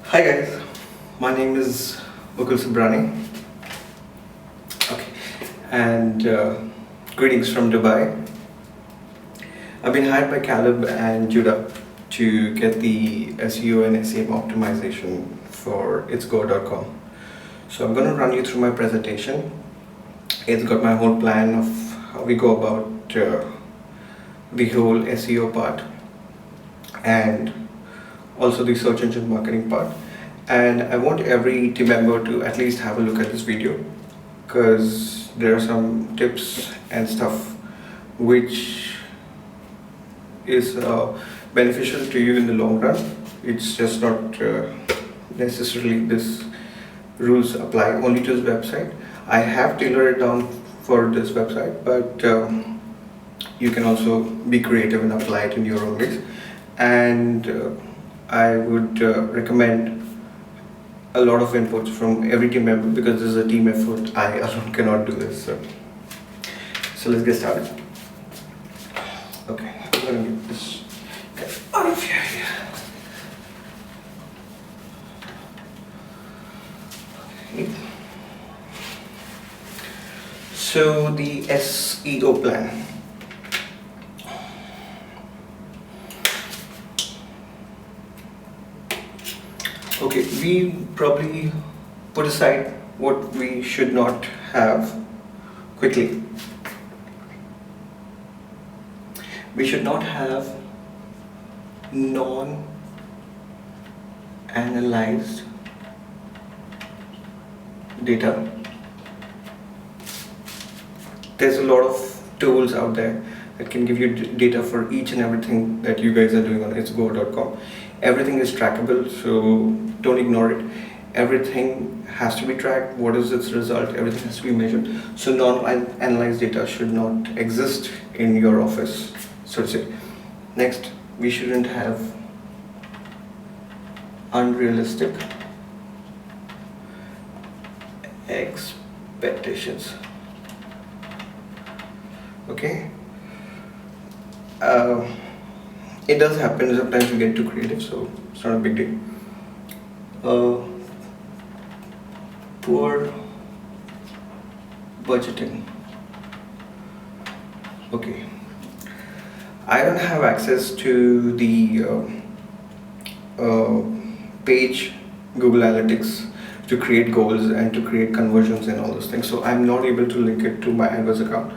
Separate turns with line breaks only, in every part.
Hi guys, my name is Mukul Subrani. Okay, and greetings from Dubai. I've been hired by Caleb and Judah to get the SEO and SEM optimization for its Goa.com. So I'm going to run you through my presentation. It's got my whole plan of how we go about the whole SEO part and also the search engine marketing part. And I want every team member to at least have a look at this video because there are some tips and stuff which is beneficial to you in the long run. It's just not necessarily this rules apply only to this website. I have tailored it down for this website, but you can also be creative and apply it in your own ways. And I would recommend a lot of inputs from every team member because this is a team effort. I alone cannot do this. So let's get started. Okay, I'm gonna get this out of here. Okay. So the SEO plan. Okay, we probably put aside what we should not have quickly. We should not have non-analyzed data. There's a lot of tools out there that can give you data for each and everything that you guys are doing on itsgo.com. Everything is trackable, so don't ignore it. Everything has to be tracked. What is its result? Everything has to be measured. So non-analyzed data should not exist in your office, so to say. Next, we shouldn't have unrealistic expectations. Okay. It does happen sometimes you get too creative, so it's not a big deal. Poor budgeting. Okay, I don't have access to the page Google Analytics to create goals and to create conversions and all those things, so I'm not able to link it to my AdWords account.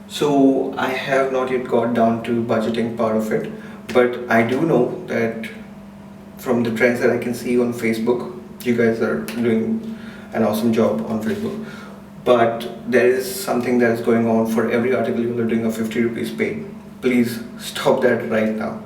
So I have not yet got down to budgeting part of it, but I do know that from the trends that I can see on Facebook, you guys are doing an awesome job on Facebook. But there is something that is going on for every article you are doing a 50 rupees paid. Please stop that right now.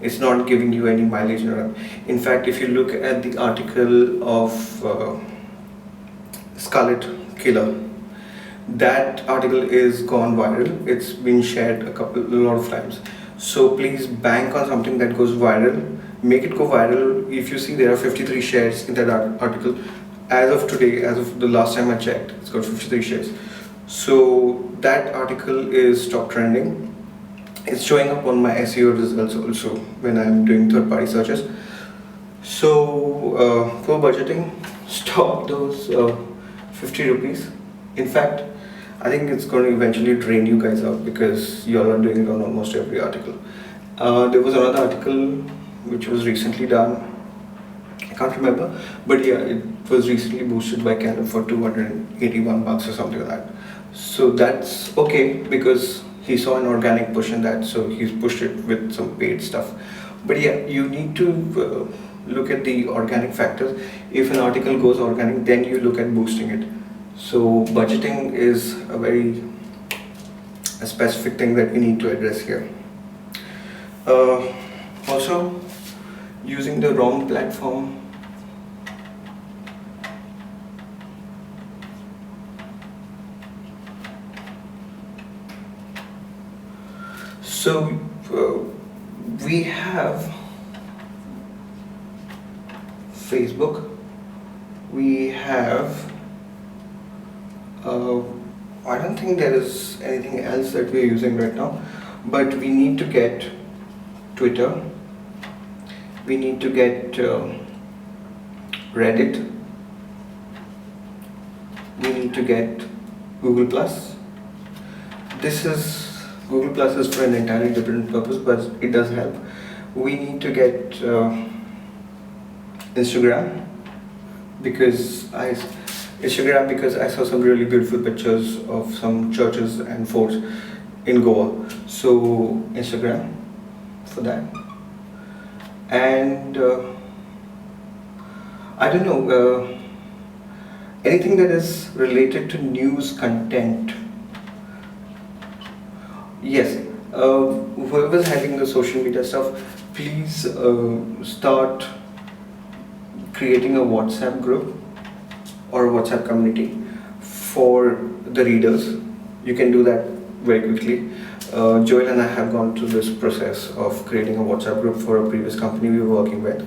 It's not giving you any mileage. In fact, if you look at the article of Scarlet Killer, that article is gone viral. It's been shared a lot of times. So please bank on something that goes viral. Make it go viral. If you see there are 53 shares in that article, as of today, as of the last time I checked, it's got 53 shares. So that article is top trending. It's showing up on my SEO results also when I'm doing third-party searches. So for budgeting, stop those 50 rupees. In fact, I think it's going to eventually drain you guys out because you all are doing it on almost every article. There was another article which was recently done. I can't remember, but yeah, it was recently boosted by Caleb for 281 bucks or something like that. So that's okay because he saw an organic push in that, so he's pushed it with some paid stuff. But yeah, you need to look at the organic factors. If an article goes organic, then you look at boosting it. So budgeting is a specific thing that we need to address here. Also, using the wrong platform. So we have Facebook, we have I don't think there is anything else that we're using right now, but we need to get Twitter, we need to get Reddit. We need to get Google Plus. This is Google Plus is for an entirely different purpose, but it does help. We need to get Instagram because I saw some really beautiful pictures of some churches and forts in Goa. So Instagram for that. And I don't know, anything that is related to news content. Yes, whoever's handling the social media stuff, please start creating a WhatsApp group or a WhatsApp community for the readers. You can do that very quickly. Joel and I have gone through this process of creating a WhatsApp group for a previous company we were working with.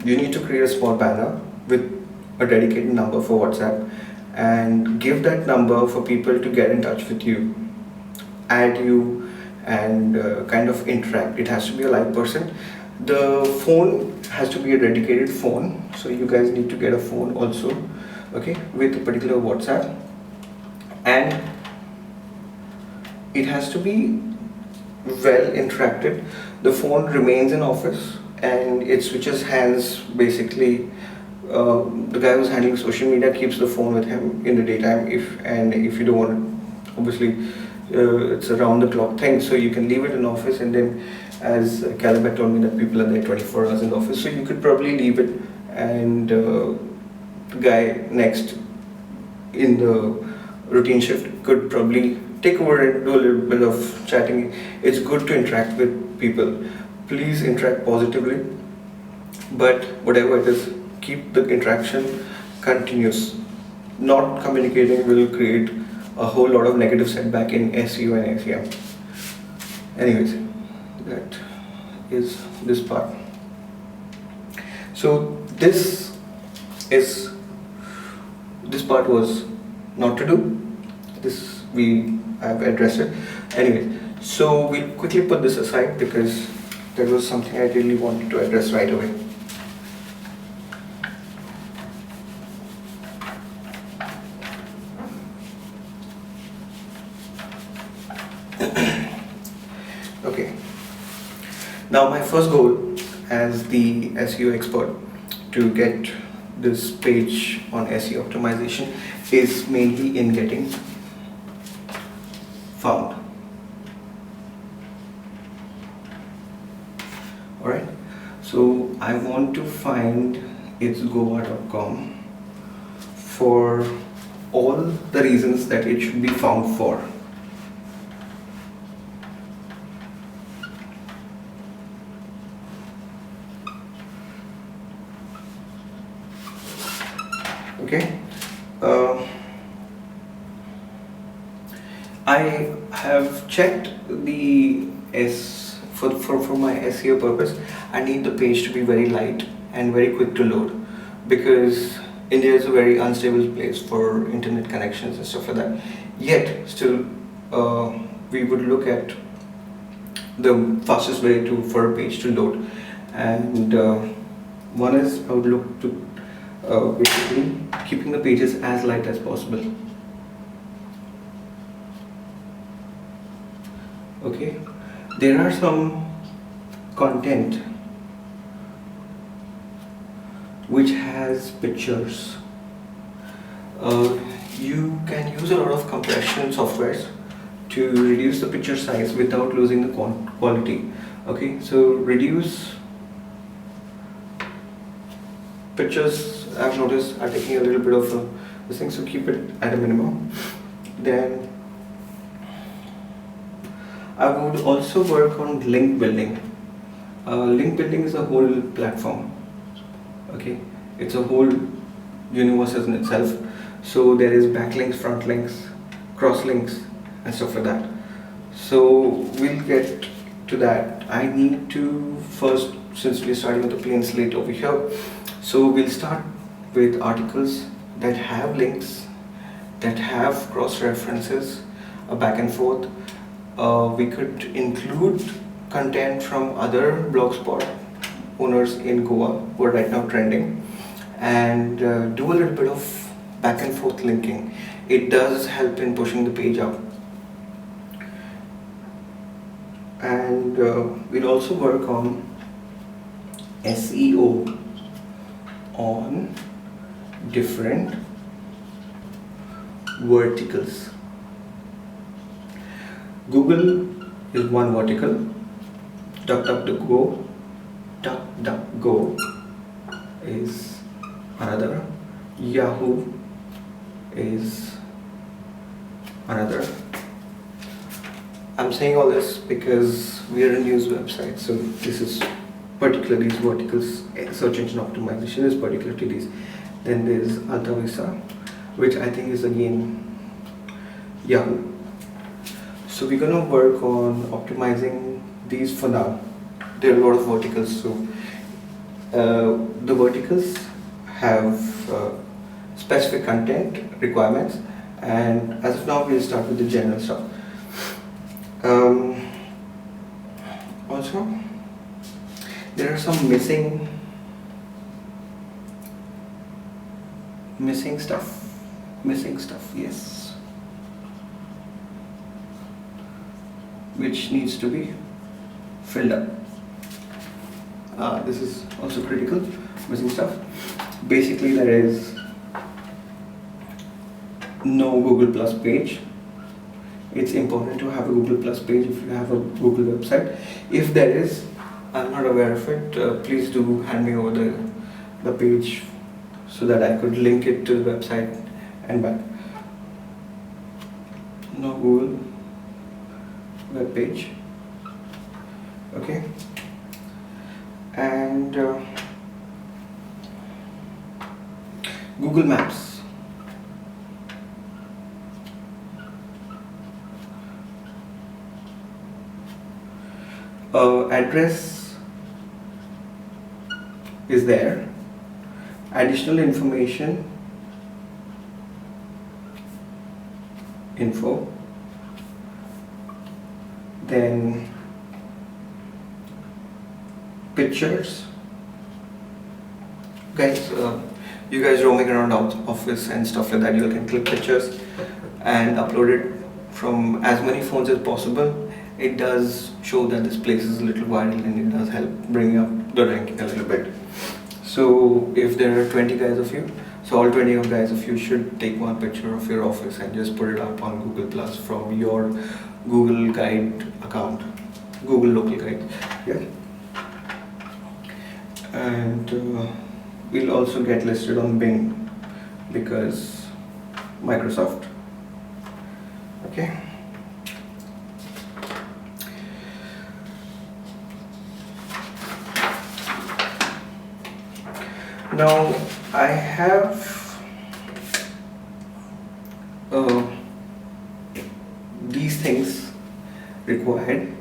You need to create a small banner with a dedicated number for WhatsApp and give that number for people to get in touch with you, add you, and kind of interact. It has to be a live person. The phone has to be a dedicated phone, so you guys need to get a phone also, okay, with a particular WhatsApp, and it has to be well interacted. The phone remains in office and it switches hands basically. The guy who's handling social media keeps the phone with him in the daytime, if you don't want it, obviously it's a round the clock thing, so you can leave it in office, and then as Caleb had told me that people are there 24 hours in the office, so you could probably leave it, and the guy next in the routine shift could probably take over and do a little bit of chatting. It's good to interact with people. Please interact positively, but whatever it is, keep the interaction continuous. Not communicating will create a whole lot of negative setback in SEO and SEM. Anyways, that is this part. So this part was not to do. I've addressed it. Anyway, so we'll quickly put this aside because that was something I really wanted to address right away. Okay. Now my first goal as the SEO expert to get this page on SEO optimization is mainly in getting found. Alright, so I want to find it's goa.com for all the reasons that it should be found for. Okay, I have checked the for my SEO purpose. I need the page to be very light and very quick to load, because India is a very unstable place for internet connections and stuff like that. Yet still, we would look at the fastest way for a page to load, and one is I would look to basically keeping the pages as light as possible. Okay, there are some content which has pictures. You can use a lot of compression softwares to reduce the picture size without losing the quality. Okay, so reduce pictures, I've noticed, are taking a little bit of this thing, so keep it at a minimum. Then I would also work on link building. Link building is a whole platform. Okay, it's a whole universe in itself. So there is backlinks, front links, cross links, and stuff like that. So we'll get to that. I need to first, since we're starting with a clean slate over here, so we'll start with articles that have links, that have cross references, a back and forth. We could include content from other blogspot owners in Goa who are right now trending. and do a little bit of back and forth linking. It does help in pushing the page up. And we'll also work on SEO on different verticals. Google is one vertical, DuckDuckGo is another, Yahoo is another. I'm saying all this because we are a news website, so this is particular these verticals. Search engine optimization is particular to these. Then there's Alta Vista, which I think is again Yahoo. So we're gonna work on optimizing these for now. There are a lot of verticals, so the verticals have specific content requirements, and as of now we'll start with the general stuff. Also, there are some missing stuff, yes, which needs to be filled up. This is also critical, missing stuff. Basically, there is no Google Plus page. It's important to have a Google Plus page if you have a Google website. If there is, I'm not aware of it, please do hand me over the page so that I could link it to the website and back. No Google web page. Okay. And Google Maps. Address is there. Additional information, info. Then pictures. Guys, you guys roaming around office and stuff like that, you can click pictures and upload it from as many phones as possible. It does show that this place is a little viral and it does help bring up the ranking a little bit. So if there are 20 guys of you, so all 20 guys of you should take one picture of your office and just put it up on Google Plus from your Google Guide account, Google Local Guide. Yeah. And we'll also get listed on Bing because Microsoft. Okay. Now I have these things required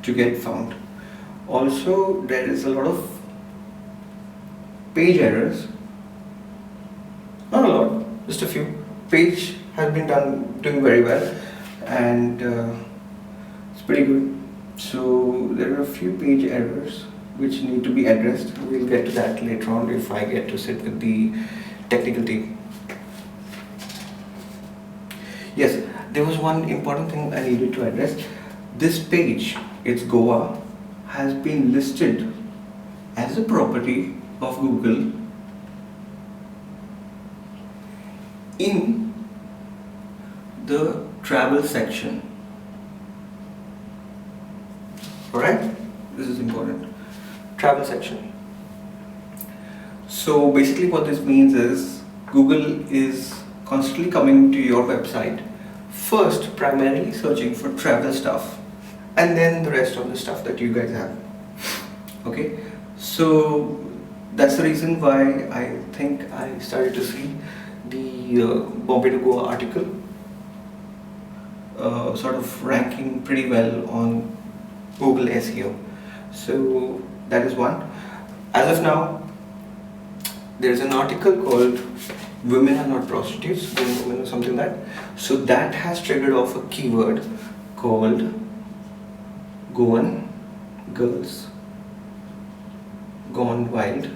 to get found. Also, there is a lot of page errors. Not a lot, just a few. Page has been doing very well, and it's pretty good. So there are a few page errors which need to be addressed. We'll get to that later on if I get to sit with the technical team. Yes, there was one important thing I needed to address. This page, it's Goa, has been listed as a property of Google in the travel section. Alright? This is important. Travel section. So basically what this means is Google is constantly coming to your website, first primarily searching for travel stuff and then the rest of the stuff that you guys have. Okay, so that's the reason why I think I started to see the Bombay to Goa article sort of ranking pretty well on Google SEO. So that is one. As of now, there is an article called "Women Are Not Prostitutes," women or something like that. So that has triggered off a keyword called Goan Girls Gone Wild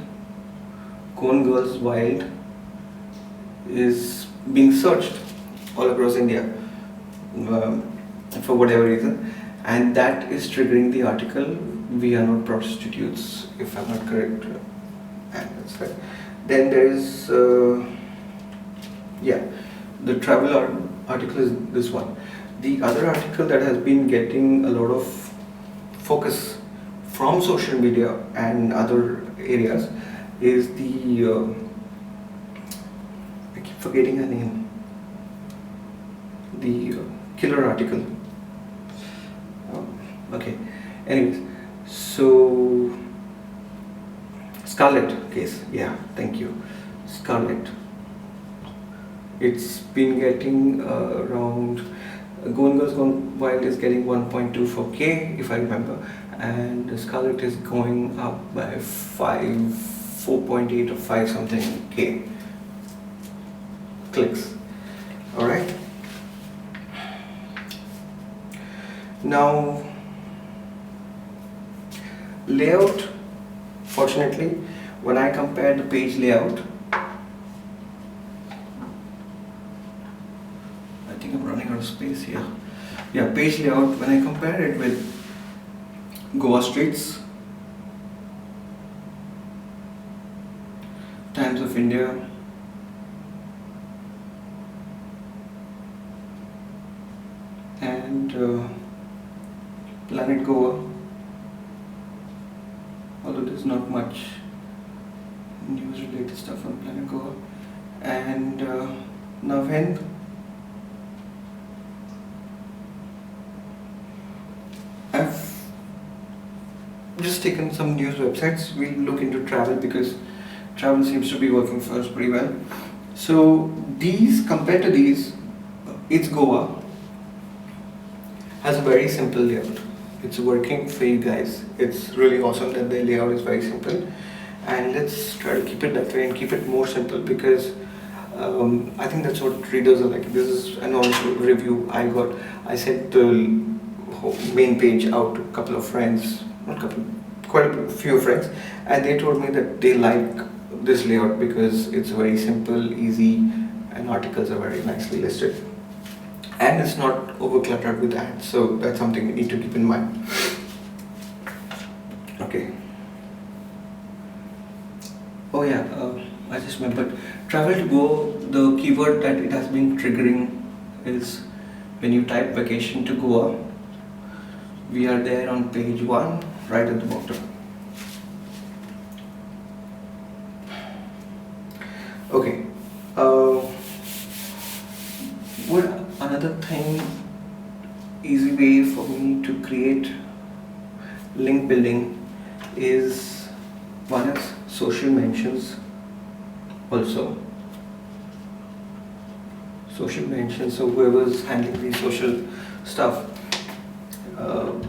Goan Girls Wild is being searched all across India for whatever reason, and that is triggering the article "We are not prostitutes," if I'm not correct. And that's right. Then there is the travel article is this one. The other article that has been getting a lot of focus from social media and other areas is the I keep forgetting her name. The killer article. Okay. Anyways, so Scarlet case. Yeah, thank you. Scarlet. It's been getting around. Goan Girls Gone Wild is getting 1.24k if I remember, and Scarlet is going up by 4.8 or 5 something k clicks. All right. Now, layout. Fortunately, when I compare the page layout, I think I'm running out of space here. Yeah, page layout, when I compare it with Goa Streets, Times of India, and Planet Goa, although there's not much news related stuff on Planet Goa, and Navhind. I've just taken some news websites. We'll look into travel because travel seems to be working for us pretty well. So these, compared to these, It's Goa has a very simple layout. It's working for you guys. It's really awesome that the layout is very simple, and let's try to keep it that way and keep it more simple because I think that's what readers are like. This is an honest review I got. I sent the main page out to a couple of friends, not couple, quite a few friends, and they told me that they like this layout because it's very simple, easy, and articles are very nicely listed. And it's not over cluttered with ads, so that's something you need to keep in mind. Okay. Oh yeah, I just remembered. Travel to Goa, the keyword that it has been triggering is when you type vacation to Goa, we are there on page 1, right at the bottom. Okay. What another thing, easy way for me to create link building is, one is social mentions. Also social mentions, so whoever's handling the social stuff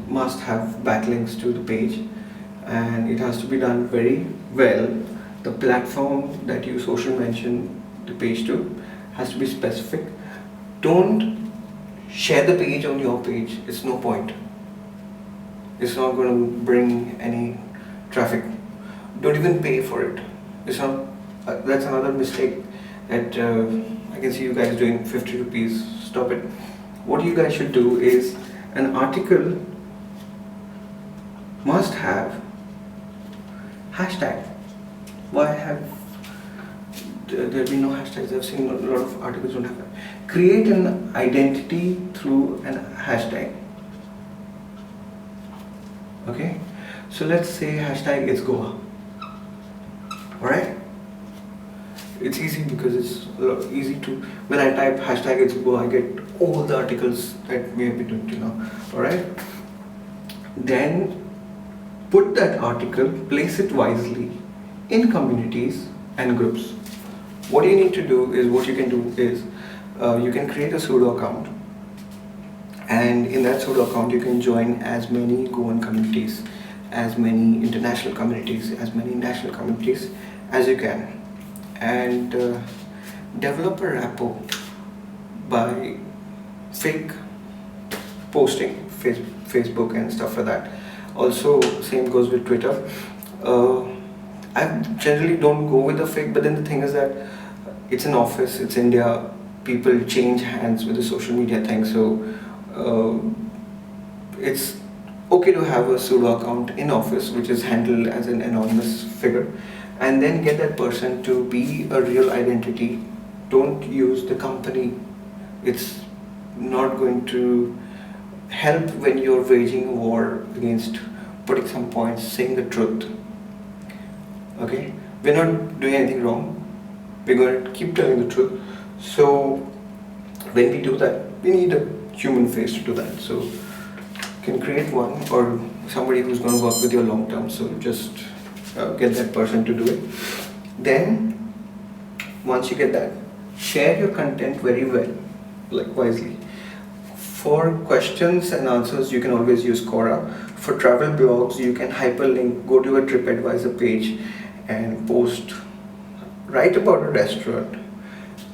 must have backlinks to the page, and it has to be done very well. The platform that you social mention the page to has to be specific. Don't share the page on your page. It's no point. It's not going to bring any traffic. Don't even pay for it. It's not. That's another mistake that I can see you guys doing. 50 rupees. Stop it. What you guys should do is, an article must have hashtag. Why have there been no hashtags? I've seen a lot of articles don't have that. Create an identity through an hashtag. Okay, so let's say hashtag is Goa. Alright, it's easy because it's a lot easy to, when I type hashtag it's Goa, I get all the articles that we have been doing till now. Alright, then put that article, place it wisely in communities and groups. What you need to do is, what you can do is, you can create a pseudo account, and in that pseudo account you can join as many Goan communities, as many international communities, as many national communities as you can, and develop a rapport by fake posting, Facebook and stuff like that. Also, same goes with Twitter. I generally don't go with the fake, but then the thing is that it's an office, it's India, people change hands with the social media thing, so it's okay to have a pseudo account in office which is handled as an anonymous figure, and then get that person to be a real identity. Don't use the company. It's not going to help when you're waging a war against putting some points, saying the truth. Okay, we're not doing anything wrong, we're going to keep telling the truth. So when we do that, we need a human face to do that. So you can create one, or somebody who's going to work with you long term, so just get that person to do it. Then once you get that, share your content very well, like wisely. For questions and answers, you can always use Quora. For travel blogs, you can hyperlink, go to a TripAdvisor page and post, write about a restaurant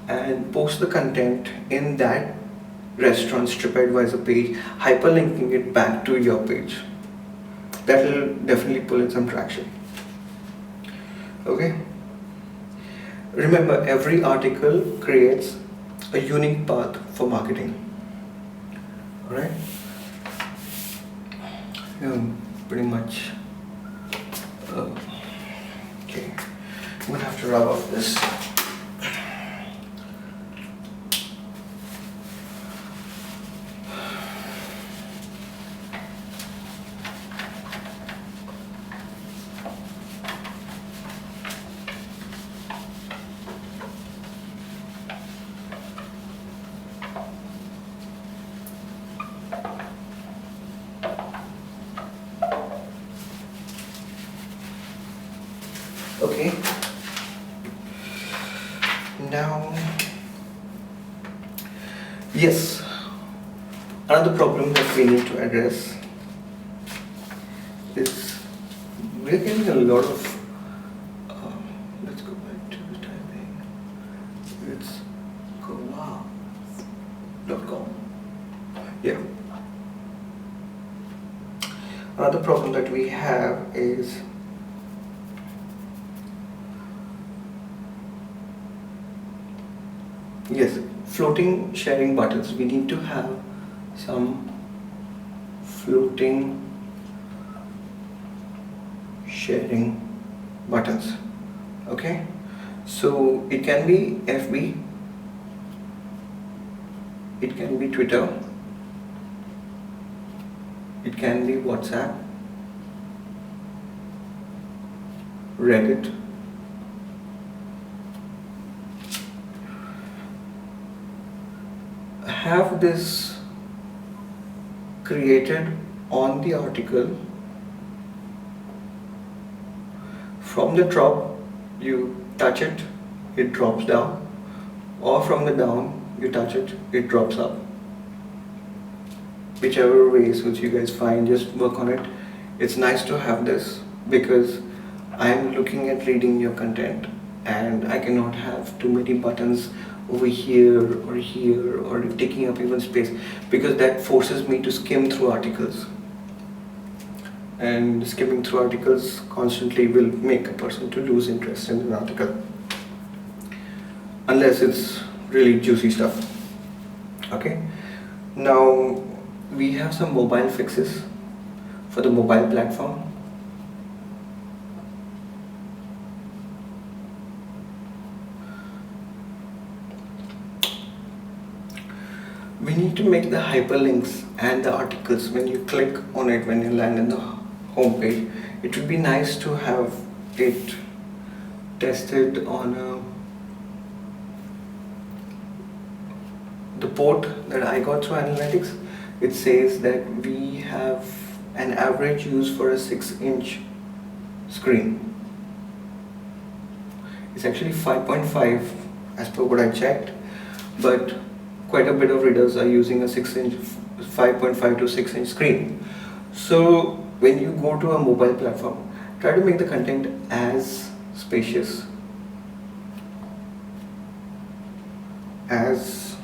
and post the content in that restaurant's TripAdvisor page, hyperlinking it back to your page. That will definitely pull in some traction. Okay? Remember, every article creates a unique path for marketing. Alright? Pretty much. Okay. I'm gonna have to rub off this. Okay. Now, yes, another problem that we need to address is we're getting a lot of, let's go back to the typing, it's Goa.com. Yeah. Another problem that we have is yes, floating sharing buttons. We need to have some floating sharing buttons. Okay, so it can be FB, it can be Twitter, it can be WhatsApp, Reddit, have this created on the article. From the top you touch it, it drops down, or from the down you touch it, it drops up. Whichever way suits you guys, fine, just work on it. It's nice to have this because I'm looking at reading your content and I cannot have too many buttons over here or taking up even space, because that forces me to skim through articles, and skimming through articles constantly will make a person to lose interest in an article unless it's really juicy stuff. Okay, now we have some mobile fixes for the mobile platform. We need to make the hyperlinks and the articles, when you click on it, when you land in the home page, it would be nice to have it tested on the port that I got through analytics. It says that we have an average use for a 6-inch screen. It's actually 5.5 as per what I checked, but quite a bit of readers are using a 5.5 to 6-inch screen. So when you go to a mobile platform, try to make the content as spacious, as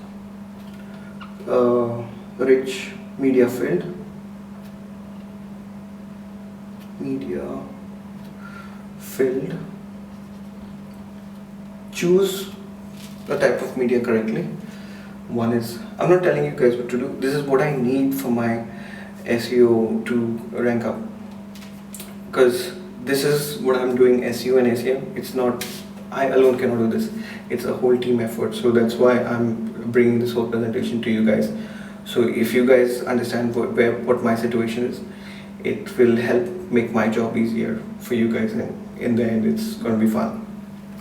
rich, media filled. Choose the type of media correctly. One is, I'm not telling you guys what to do, this is what I need for my SEO to rank up, because this is what I'm doing, SEO and SEM. It's not, I alone cannot do this, it's a whole team effort. So that's why I'm bringing this whole presentation to you guys. So if you guys understand what my situation is, it will help make my job easier for you guys, and in the end it's going to be fun.